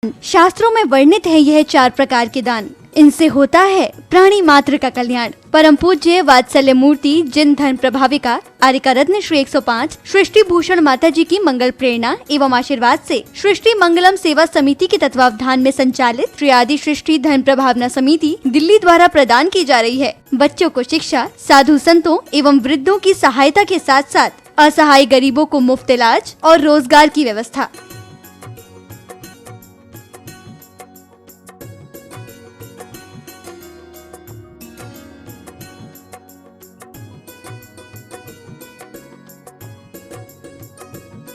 शास्त्रों में वर्णित है यह 4 प्रकार के दान। इनसे होता है प्राणी मात्र का कल्याण। परम पूज्य वात्सल्य मूर्ति जिन धर्म प्रभाविका आर्यका रत्न श्री 105 सृष्टि भूषण माता जी की मंगल प्रेरणा एवं आशीर्वाद से सृष्टि मंगलम सेवा समिति के तत्वावधान में संचालित श्री आदि सृष्टि धर्म प्रभावना समिति दिल्ली द्वारा प्रदान की जा रही है। बच्चों को शिक्षा, साधु संतों एवं वृद्धों की सहायता के साथ साथ असहाय गरीबों को मुफ्त इलाज और रोजगार की व्यवस्था।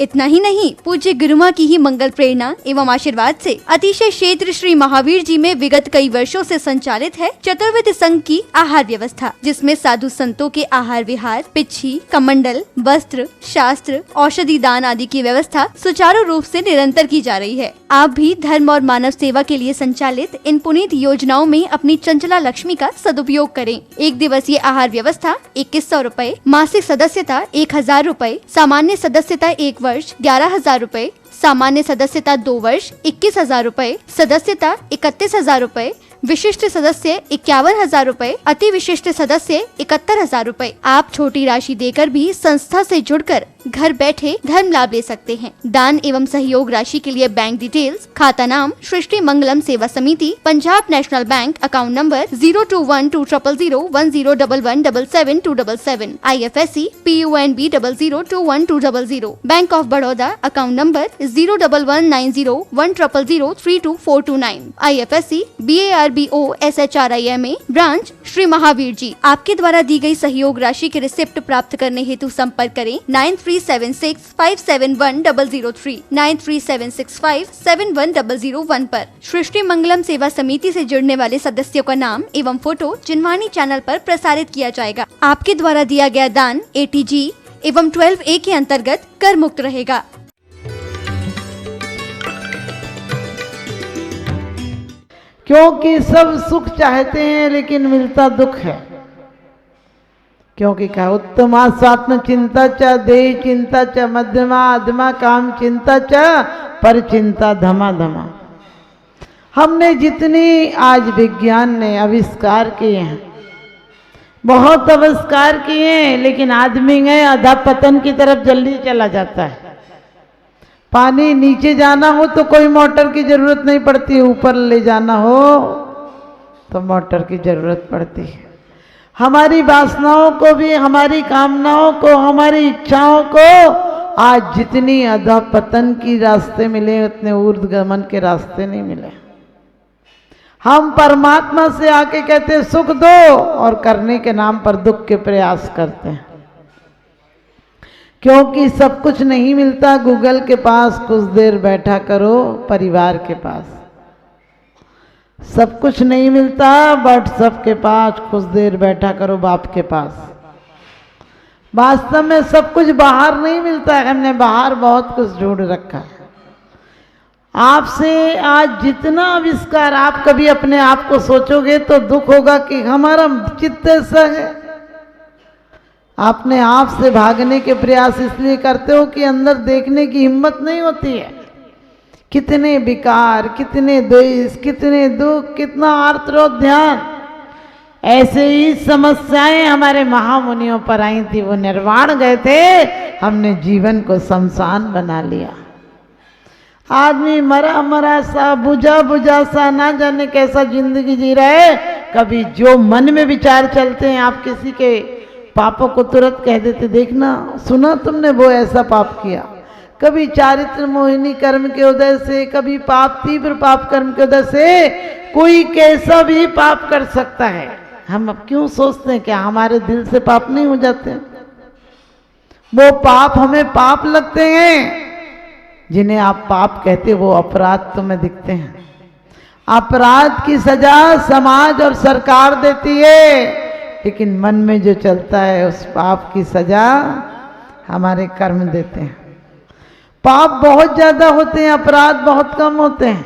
इतना ही नहीं, पूज्य गुरुमा की ही मंगल प्रेरणा एवं आशीर्वाद से अतिशय क्षेत्र श्री महावीर जी में विगत कई वर्षों से संचालित है चतुर्विध संघ की आहार व्यवस्था, जिसमें साधु संतों के आहार विहार, पिच्छी, कमंडल, वस्त्र, शास्त्र, औषधि दान आदि की व्यवस्था सुचारू रूप से निरंतर की जा रही है। आप भी धर्म और मानव सेवा के लिए संचालित इन पुनीत योजनाओं में अपनी चंचला लक्ष्मी का सदुपयोग करें। 1 दिवसीय आहार व्यवस्था 2100 रूपए, मासिक सदस्यता 1000 रूपए, सामान्य सदस्यता 1 वर्ष 11,000 रूपए, सामान्य सदस्यता 2 वर्ष 21,000 रूपए, सदस्यता 31,000 रूपए, विशिष्ट सदस्य 51,000 रूपए, अति विशिष्ट सदस्य 71,000 रूपए। आप छोटी राशि देकर भी संस्था से जुड़कर घर बैठे धर्म लाभ ले सकते हैं। दान एवं सहयोग राशि के लिए बैंक डिटेल्स, खाता नाम सृष्टि Mangalam Seva Samiti, Punjab national bank, account number 02120001017777, IFSC PUNB 00212000, bank of Baroda, account number 0119010032429, IFSC BARBO SHRIMA, branch Shri Mahavir ji. आपके द्वारा दी गई सहयोग राशि के रिसिप्ट प्राप्त करने हेतु संपर्क करें 9376571003, 9376571001 पर। सृष्टि मंगलम सेवा समिति से जुड़ने वाले सदस्यों का नाम एवं फोटो जिनवाणी चैनल पर प्रसारित किया जाएगा। आपके द्वारा दिया गया दान ATG एवं 12A के अंतर्गत कर मुक्त रहेगा। क्योंकि सब सुख चाहते हैं लेकिन मिलता दुख है। क्योंकि क्या उत्तमा स्वात्म चिंता च, देह चिंता च, मध्यमा अधमा काम चिंता च, पर चिंता धमा धमा। हमने जितनी आज विज्ञान ने आविष्कार किए हैं, बहुत आविष्कार किए हैं, लेकिन आदमी है अधःपतन की तरफ जल्दी चला जाता है। पानी नीचे जाना हो तो कोई मोटर की जरूरत नहीं पड़ती, ऊपर ले जाना हो तो मोटर की जरूरत पड़ती है। हमारी वासनाओं को भी, हमारी कामनाओं को, हमारी इच्छाओं को आज जितनी अधःपतन की रास्ते मिले उतने ऊर्ध्वगमन के रास्ते नहीं मिले। हम परमात्मा से आके कहते सुख दो और करने के नाम पर दुख के प्रयास करते हैं। क्योंकि सब कुछ नहीं मिलता गूगल के पास, कुछ देर बैठा करो परिवार के पास। सब कुछ नहीं मिलता व्हाट्सएप के पास, कुछ देर बैठा करो बाप के पास। वास्तव में सब कुछ बाहर नहीं मिलता है, हमने बाहर बहुत कुछ ढूंढ रखा है। आपसे आज जितना आविष्कार, आप कभी अपने आप को सोचोगे तो दुख होगा कि हमारा चित्त ऐसा है। अपने आप से भागने के प्रयास इसलिए करते हो कि अंदर देखने की हिम्मत नहीं होती है। कितने विकार, कितने द्वेष, कितने दुख, कितना आर्तरोध्यान, ऐसे ही समस्याएं हमारे महामुनियों पर आई थी। वो निर्वाण गए थे, हमने जीवन को शमशान बना लिया। आदमी मरा मरा सा, बुझा बुझा सा, ना जाने कैसा जिंदगी जी रहा है। कभी जो मन में विचार चलते हैं, आप किसी के पापों को तुरंत कह देते, देखना सुना तुमने वो ऐसा पाप किया। कभी चारित्र मोहिनी कर्म के उदय से, कभी पाप तीव्र पाप कर्म के उदय से कोई कैसा भी पाप कर सकता है। हम अब क्यों सोचते हैं क्या हमारे दिल से पाप नहीं हो जाते? वो पाप हमें पाप लगते हैं। जिन्हें आप पाप कहते वो अपराध तुम्हें दिखते हैं। अपराध की सजा समाज और सरकार देती है, लेकिन मन में जो चलता है उस पाप की सजा हमारे कर्म देते हैं। पाप बहुत ज्यादा होते हैं, अपराध बहुत कम होते हैं।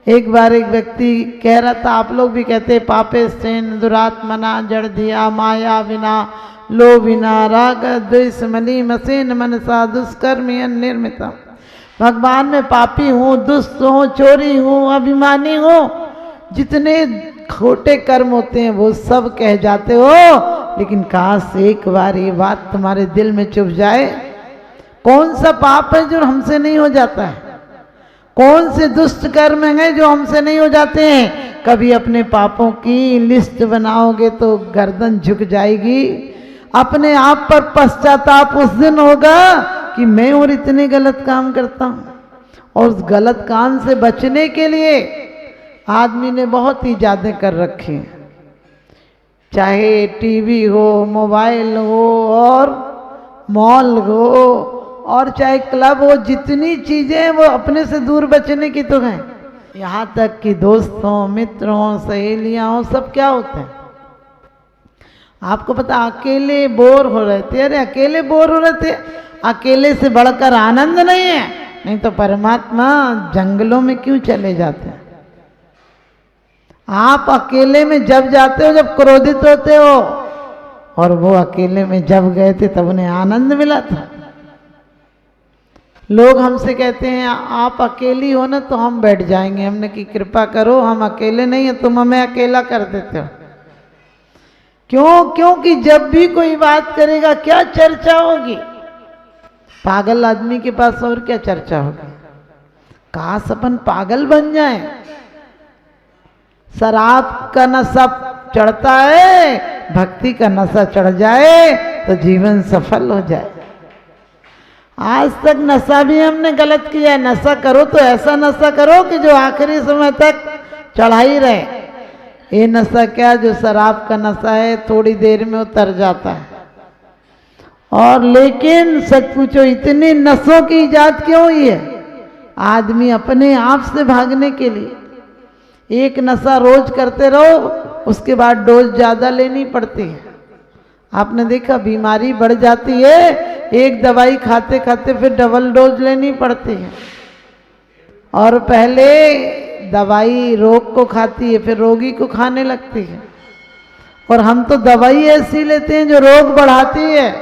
एक बार एक व्यक्ति कह रहा था, आप लोग भी कहते हैं, पापे स्तेन दुरात्मना जड़ दिया माया बिना लो बिना राग द्वेष मली मसेन मनसा दुष्कर्म निर्मिता। भगवान मैं पापी हूँ, दुष्ट हूँ, चोरी हूँ, अभिमानी हूँ, जितने खोटे कर्म होते हैं वो सब कह जाते हो, लेकिन काश एक बार ये बात तुम्हारे दिल में चुभ जाए, कौन सा पाप है जो हमसे नहीं हो जाता है, कौन से दुष्ट कर्म हैं जो हमसे नहीं हो जाते हैं। कभी अपने पापों की लिस्ट बनाओगे तो गर्दन झुक जाएगी, अपने आप पर पश्चाताप उस दिन होगा कि मैं और इतने गलत काम करता हूँ। और उस गलत काम से बचने के लिए आदमी ने बहुत ही ज्यादा कर रखे हैं, चाहे टीवी हो, मोबाइल हो और मॉल हो, और चाहे क्लब हो, जितनी चीजें हैं वो अपने से दूर बचने की तो हैं। यहाँ तक कि दोस्तों, मित्रों, सहेलियां हो, सब क्या होते हैं आपको पता, अकेले बोर हो रहे थे, अरे अकेले बोर हो रहे थे, अकेले से बढ़कर आनंद नहीं है। नहीं तो परमात्मा जंगलों में क्यों चले जाते हैं। आप अकेले में जब जाते हो जब क्रोधित होते हो, और वो अकेले में जब गए थे तब उन्हें आनंद मिला था। लोग हमसे कहते हैं आप अकेली हो ना तो हम बैठ जाएंगे, हमने की कृपा करो, हम अकेले नहीं है, तुम हमें अकेला कर देते हो। क्यों? क्योंकि जब भी कोई बात करेगा क्या चर्चा होगी, पागल आदमी के पास और क्या चर्चा होगी। काश अपन पागल बन जाएं। शराब का नशा चढ़ता है, भक्ति का नशा चढ़ जाए तो जीवन सफल हो जाए। आज तक नशा भी हमने गलत किया है। नशा करो तो ऐसा नशा करो कि जो आखिरी समय तक चढ़ा ही रहे। ये नशा क्या, जो शराब का नशा है थोड़ी देर में उतर जाता है। और लेकिन सच पूछो इतने नशों की इजाद क्यों हुई है? आदमी अपने आप से भागने के लिए। एक नशा रोज करते रहो, उसके बाद डोज ज्यादा लेनी पड़ती है। आपने देखा बीमारी बढ़ जाती है, एक दवाई खाते खाते फिर डबल डोज लेनी पड़ती है। और पहले दवाई रोग को खाती है, फिर रोगी को खाने लगती है। और हम तो दवाई ऐसी लेते हैं जो रोग बढ़ाती है।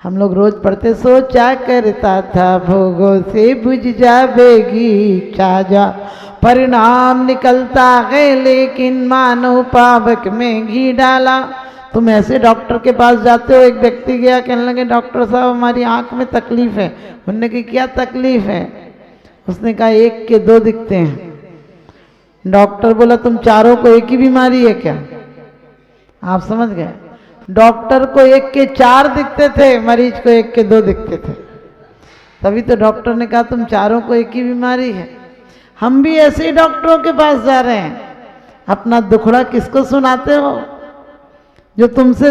हम लोग रोज पढ़ते, सोचा करता था भोगों से बुझ जावेगी छाजा, परिणाम निकलता है लेकिन मानो पावक में घी डाला। तुम ऐसे डॉक्टर के पास जाते हो, एक व्यक्ति गया, कहने लगे डॉक्टर साहब हमारी आंख में तकलीफ है। उन्होंने कहा क्या तकलीफ है? उसने कहा 1 के 2 दिखते हैं। डॉक्टर बोला तुम चारों को एक ही बीमारी है क्या? आप समझ गए, डॉक्टर को 1 के 4 दिखते थे, मरीज को 1 के 2 दिखते थे। तभी तो डॉक्टर ने कहा तुम चारों को एक ही बीमारी है। हम भी ऐसे ही डॉक्टरों के पास जा रहे हैं। अपना दुखड़ा किसको सुनाते हो? जो तुमसे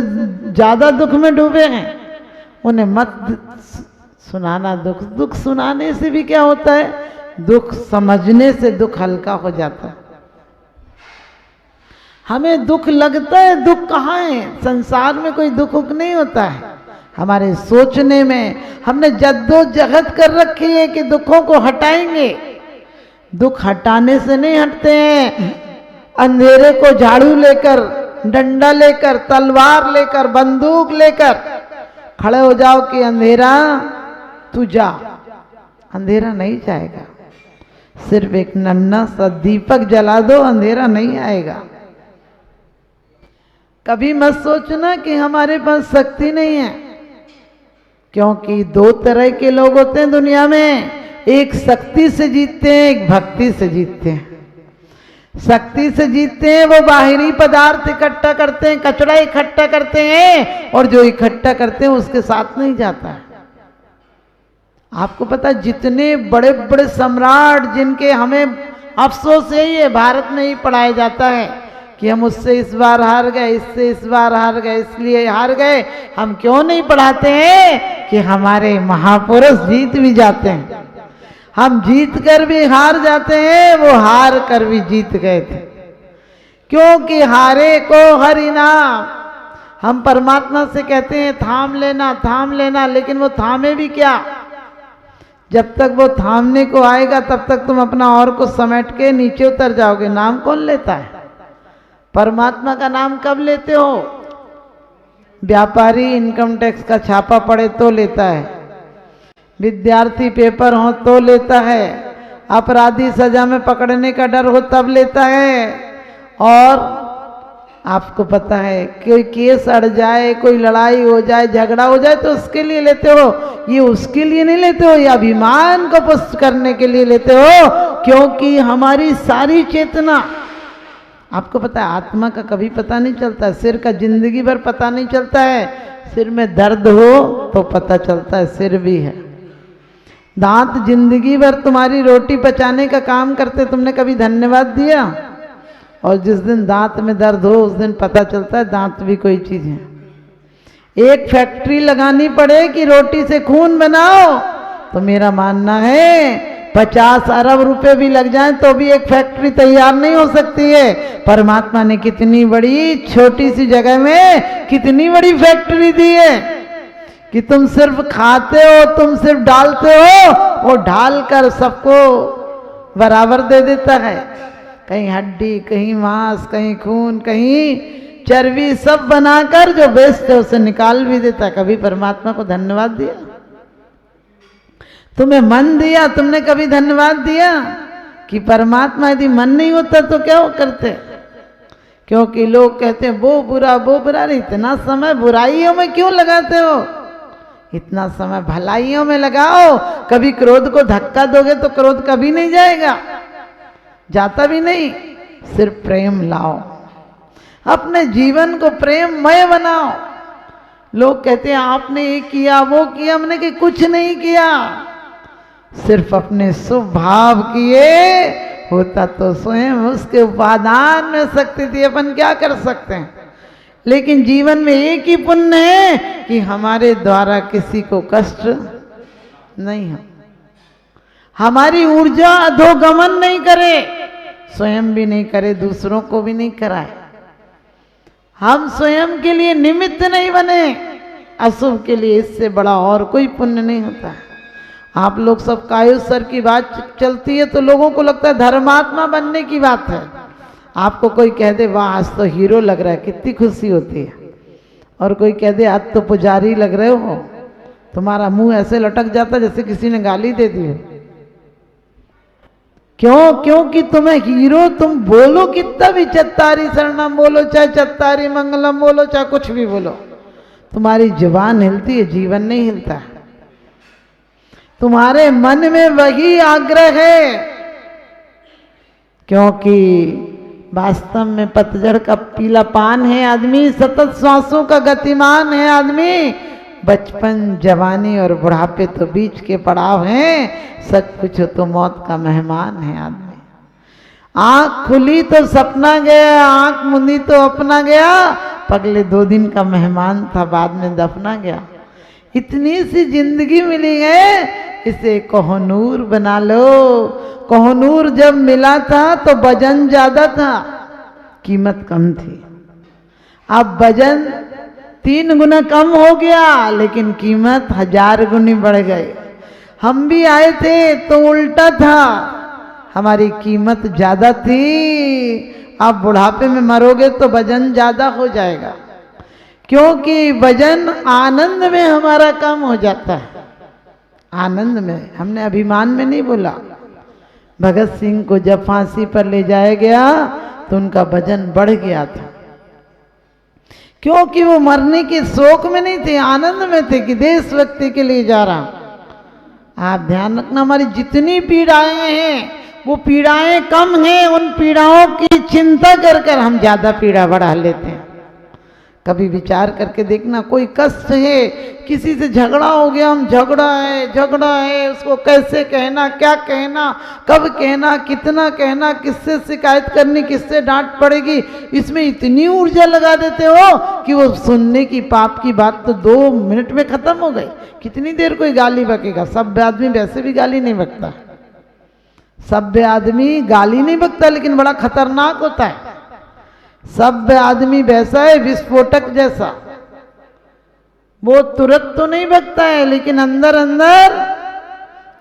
ज्यादा दुख में डूबे हैं उन्हें मत सुनाना दुख। दुख सुनाने से भी क्या होता है, दुख समझने से दुख हल्का हो जाता है। हमें दुख लगता है, दुख कहाँ है? संसार में कोई दुख नहीं होता है, हमारे सोचने में। हमने जद्दोजहद कर रखी है कि दुखों को हटाएंगे। दुख हटाने से नहीं हटते हैं। अंधेरे को झाड़ू लेकर, डंडा लेकर, तलवार लेकर, बंदूक लेकर खड़े हो जाओ कि अंधेरा तू जा, अंधेरा नहीं जाएगा। सिर्फ एक नन्हा सा दीपक जला दो, अंधेरा नहीं आएगा। कभी मत सोचना कि हमारे पास शक्ति नहीं है, क्योंकि 2 तरह के लोग होते हैं दुनिया में, एक शक्ति से जीतते हैं, एक भक्ति से जीतते हैं। शक्ति से जीतते हैं वो बाहरी पदार्थ इकट्ठा करते हैं, कचरा इकट्ठा करते हैं, और जो इकट्ठा करते हैं उसके साथ नहीं जाता है। आपको पता है जितने बड़े बड़े सम्राट, जिनके हमें अफसोस यही है भारत में ही पढ़ाया जाता है कि हम उससे इस बार हार गए, इससे इस बार हार गए, इसलिए हार गए। हम क्यों नहीं पढ़ाते हैं कि हमारे महापुरुष जीत भी जाते हैं। हम जीत कर भी हार जाते हैं, वो हार कर भी जीत गए थे, क्योंकि हारे को हर इनाम। हम परमात्मा से कहते हैं थाम लेना, थाम लेना, लेकिन वो थामे भी क्या? जब तक वो थामने को आएगा तब तक तुम अपना और को समेट के नीचे उतर जाओगे। नाम कौन लेता है? परमात्मा का नाम कब लेते हो? व्यापारी इनकम टैक्स का छापा पड़े तो लेता है। विद्यार्थी पेपर हो तो लेता है, अपराधी सजा में पकड़ने का डर हो तब लेता है, और आपको पता है कोई केस अड़ जाए, कोई लड़ाई हो जाए, झगड़ा हो जाए तो उसके लिए लेते हो। ये उसके लिए नहीं लेते हो, ये अभिमान को पुष्ट करने के लिए लेते हो, क्योंकि हमारी सारी चेतना, आपको पता है आत्मा का कभी पता नहीं चलता है, सिर का जिंदगी भर पता नहीं चलता है। सिर में दर्द हो तो पता चलता है सिर भी है। दांत जिंदगी भर तुम्हारी रोटी पचाने का काम करते, तुमने कभी धन्यवाद दिया? और जिस दिन दांत में दर्द हो उस दिन पता चलता है दांत भी कोई चीज है। एक फैक्ट्री लगानी पड़े कि रोटी से खून बनाओ, तो मेरा मानना है 50 अरब रुपए भी लग जाएं तो भी एक फैक्ट्री तैयार नहीं हो सकती है। परमात्मा ने कितनी बड़ी छोटी सी जगह में कितनी बड़ी फैक्ट्री दी है कि तुम सिर्फ खाते हो, तुम सिर्फ डालते हो, वो ढाल कर सबको बराबर दे देता है। कहीं हड्डी, कहीं मांस, कहीं खून, कहीं चर्बी, सब बनाकर जो बेस्ट है उसे निकाल भी देता है। कभी परमात्मा को धन्यवाद दिया? तुम्हें मन दिया, तुमने कभी धन्यवाद दिया? कि परमात्मा यदि मन नहीं होता तो क्या वो करते? क्योंकि लोग कहते हैं वो बुरा वो बुरा, इतना समय बुराइयों में क्यों लगाते हो? इतना समय भलाइयों में लगाओ। कभी क्रोध को धक्का दोगे तो क्रोध कभी नहीं जाएगा, जाता भी नहीं। सिर्फ प्रेम लाओ, अपने जीवन को प्रेममय बनाओ। लोग कहते हैं आपने ये किया वो किया, हमने कि कुछ नहीं किया, सिर्फ अपने स्वभाव किए। होता तो स्वयं उसके उपादान में शक्ति थी, अपन क्या कर सकते हैं। लेकिन जीवन में एक ही पुण्य है कि हमारे द्वारा किसी को कष्ट नहीं हो, हमारी ऊर्जा अधोगमन नहीं करे, स्वयं भी नहीं करे, दूसरों को भी नहीं कराए। हम स्वयं के लिए निमित्त नहीं बने अशुभ के लिए, इससे बड़ा और कोई पुण्य नहीं होता। आप लोग सब कायु सर की बात चलती है तो लोगों को लगता है धर्मात्मा बनने की बात है। आपको कोई कह दे वाह आज तो हीरो लग रहा है, कितनी खुशी होती है। और कोई कह दे आज तो पुजारी लग रहे हो, तुम्हारा मुंह ऐसे लटक जाता जैसे किसी ने गाली दे दी हो। क्यों? क्योंकि तुम्हें हीरो, तुम बोलो कितना भी, चत्तारी शरणम बोलो, चाहे चत्तारी मंगलम बोलो, चाहे कुछ भी बोलो, तुम्हारी जुबान हिलती है, जीवन नहीं हिलता है। तुम्हारे मन में वही आग्रह है, क्योंकि वास्तव में पतझड़ का पीला पान है आदमी, सतत श्वासों का गतिमान है आदमी। बचपन, जवानी और बुढ़ापे तो बीच के पड़ाव हैं। सच पूछो तो मौत का मेहमान है आदमी। आंख खुली तो सपना गया, आंख मुंदी तो अपना गया। पगले 2 दिन का मेहमान था, बाद में दफना गया। इतनी सी जिंदगी मिली है, इसे कोहनूर बना लो। कोहनूर जब मिला था तो वजन ज्यादा था, कीमत कम थी। अब वजन 3 गुना कम हो गया, लेकिन कीमत 1000 गुनी बढ़ गई। हम भी आए थे तो उल्टा था, हमारी कीमत ज्यादा थी। अब बुढ़ापे में मरोगे तो वजन ज्यादा हो जाएगा, क्योंकि वजन आनंद में हमारा कम हो जाता है। आनंद में, हमने अभिमान में नहीं बोला। भगत सिंह को जब फांसी पर ले जाया गया तो उनका वजन बढ़ गया था, क्योंकि वो मरने के शोक में नहीं थे, आनंद में थे कि देशभक्ति के लिए जा रहा हूं। आप ध्यान रखना, हमारी जितनी पीड़ाएं हैं वो पीड़ाएं कम हैं, उन पीड़ाओं की चिंता कर कर हम ज्यादा पीड़ा बढ़ा लेते हैं। कभी विचार करके देखना, कोई कष्ट है, किसी से झगड़ा हो गया, हम झगड़ा है, उसको कैसे कहना, क्या कहना, कब कहना, कितना कहना, किससे शिकायत करनी, किससे डांट पड़ेगी, इसमें इतनी ऊर्जा लगा देते हो कि वो सुनने की पाप की बात तो 2 मिनट में खत्म हो गई। कितनी देर कोई गाली बकेगा? सभ्य आदमी वैसे भी गाली नहीं बकता, सभ्य आदमी गाली नहीं बकता, लेकिन बड़ा खतरनाक होता है। सभ्य आदमी वैसा है विस्फोटक जैसा, वो तुरंत तो नहीं बकता है, लेकिन अंदर अंदर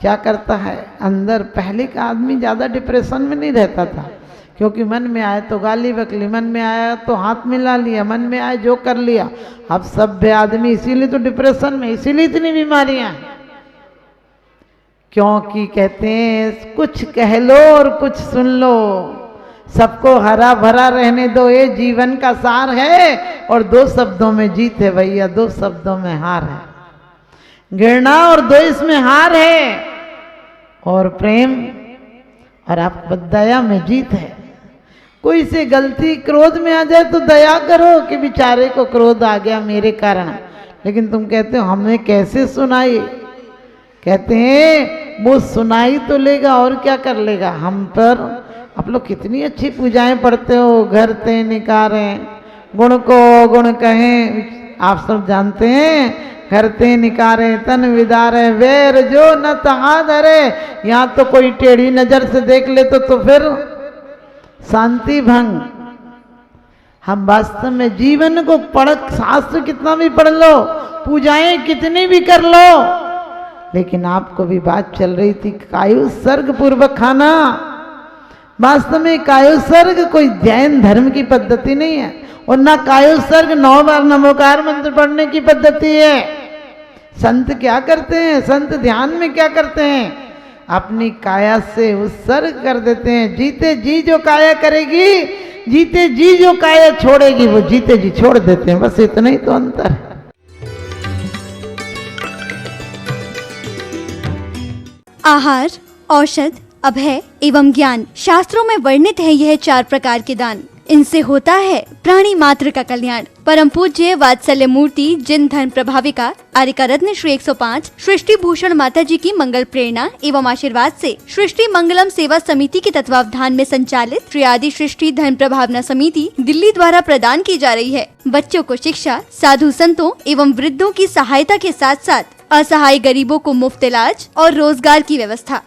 क्या करता है। अंदर पहले का आदमी ज्यादा डिप्रेशन में नहीं रहता था, क्योंकि मन में आए तो गाली बक ली, मन में आया तो हाथ मिला लिया, मन में आए जो कर लिया। अब सभ्य आदमी इसीलिए तो डिप्रेशन में, इसीलिए इतनी बीमारियां हैं। क्योंकि कहते हैं कुछ कह लो और कुछ सुन लो, सबको हरा भरा रहने दो, ये जीवन का सार है। और 2 शब्दों में जीत है भैया, 2 शब्दों में हार है। घृणा और द्वेष में हार है और प्रेम और आप दया में जीत है। कोई से गलती क्रोध में आ जाए तो दया करो कि बेचारे को क्रोध आ गया मेरे कारण, लेकिन तुम कहते हो हमने कैसे सुनाई। कहते हैं वो सुनाई तो लेगा और क्या कर लेगा हम पर। आप लोग कितनी अच्छी पूजाएं पढ़ते हो, घर ते निकारें गुण को गुण कहें, आप सब जानते हैं। घर ते निकारे तन विदारे वैर जो न तहा धरे। यहाँ तो कोई टेढ़ी नजर से देख ले तो फिर शांति भंग। हम वास्तव में जीवन को पढ़, शास्त्र कितना भी पढ़ लो, पूजाएं कितनी भी कर लो, लेकिन आपको भी बात चल रही थी कायु सर्ग पूर्वक खाना। वास्तव में कायु सर्ग कोई जैन धर्म की पद्धति नहीं है और ना कायु सर्ग 9 बार नमोकार मंत्र पढ़ने की पद्धति है। संत क्या करते हैं, संत ध्यान में क्या करते हैं, अपनी काया से उत्सर्ग कर देते हैं। जीते जी जो काया करेगी, जीते जी जो काया छोड़ेगी, वो जीते जी छोड़ देते हैं। बस इतना ही तो अंतर है। आहार, औषध, अभय एवं ज्ञान, शास्त्रों में वर्णित है यह 4 प्रकार के दान। इनसे होता है प्राणी मात्र का कल्याण। परम पूज्य वात्सल्य मूर्ति जिन धर्म प्रभाविका आर्यका रत्न श्री 105 सृष्टि भूषण माता जी की मंगल प्रेरणा एवं आशीर्वाद से सृष्टि मंगलम सेवा समिति के तत्वावधान में संचालित श्री आदि सृष्टि धर्म प्रभावना समिति दिल्ली द्वारा प्रदान की जा रही है। बच्चों को शिक्षा, साधु संतों एवं वृद्धों की सहायता के साथ साथ असहाय गरीबों को मुफ्त इलाज और रोजगार की व्यवस्था।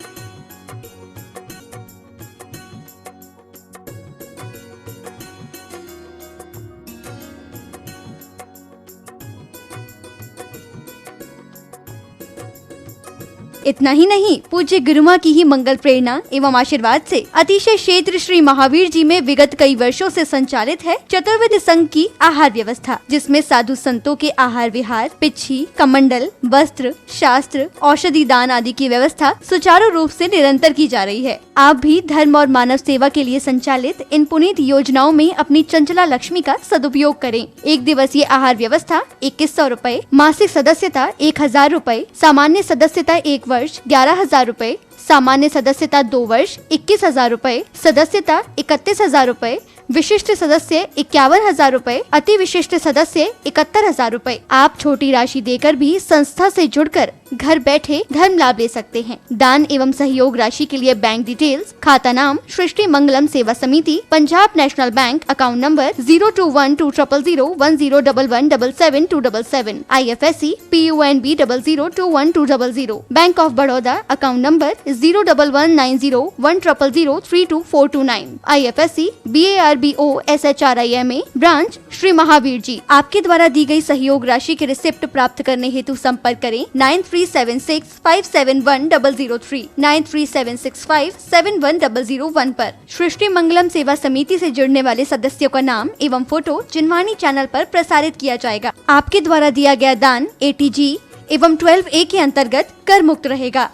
इतना ही नहीं, पूज्य गुरुमा की ही मंगल प्रेरणा एवं आशीर्वाद से अतिशय क्षेत्र श्री महावीर जी में विगत कई वर्षों से संचालित है चतुर्विध संघ की आहार व्यवस्था, जिसमें साधु संतों के आहार विहार, पिच्छी, कमंडल, वस्त्र, शास्त्र, औषधि दान आदि की व्यवस्था सुचारू रूप से निरंतर की जा रही है। आप भी धर्म और मानव सेवा के लिए संचालित इन पुनीत योजनाओं में अपनी चंचला लक्ष्मी का सदुपयोग करें। 1 दिवसीय आहार व्यवस्था 2100 रूपए, मासिक सदस्यता 1000 रूपए, सामान्य सदस्यता 1 वर्ष 11,000 रूपए, सामान्य सदस्यता 2 वर्ष 21,000 रूपए, सदस्यता 31,000 रूपए, विशिष्ट सदस्य 51,000 रूपए, अति विशिष्ट सदस्य 71,000 रूपए। आप छोटी राशि देकर भी संस्था से जुड़कर घर बैठे धर्म लाभ ले सकते हैं। दान एवं सहयोग राशि के लिए बैंक डिटेल्स, खाता नाम सृष्टि Mangalam Seva Samiti, Punjab national bank, account number 021200101177 IFSC PUNB 002120, bank of Baroda, account number 0119010032429 IFSC BARBO SHRIMA, branch Shri Mahavir ji. आपके द्वारा दी गई सहयोग राशि के रिसिप्ट प्राप्त करने हेतु संपर्क करें 9376571003 9376571001 पर। सृष्टि मंगलम सेवा समिति से जुड़ने वाले सदस्यों का नाम एवं फोटो जिनवाणी चैनल पर प्रसारित किया जाएगा। आपके द्वारा दिया गया दान ATG एवं 12A के अंतर्गत कर मुक्त रहेगा।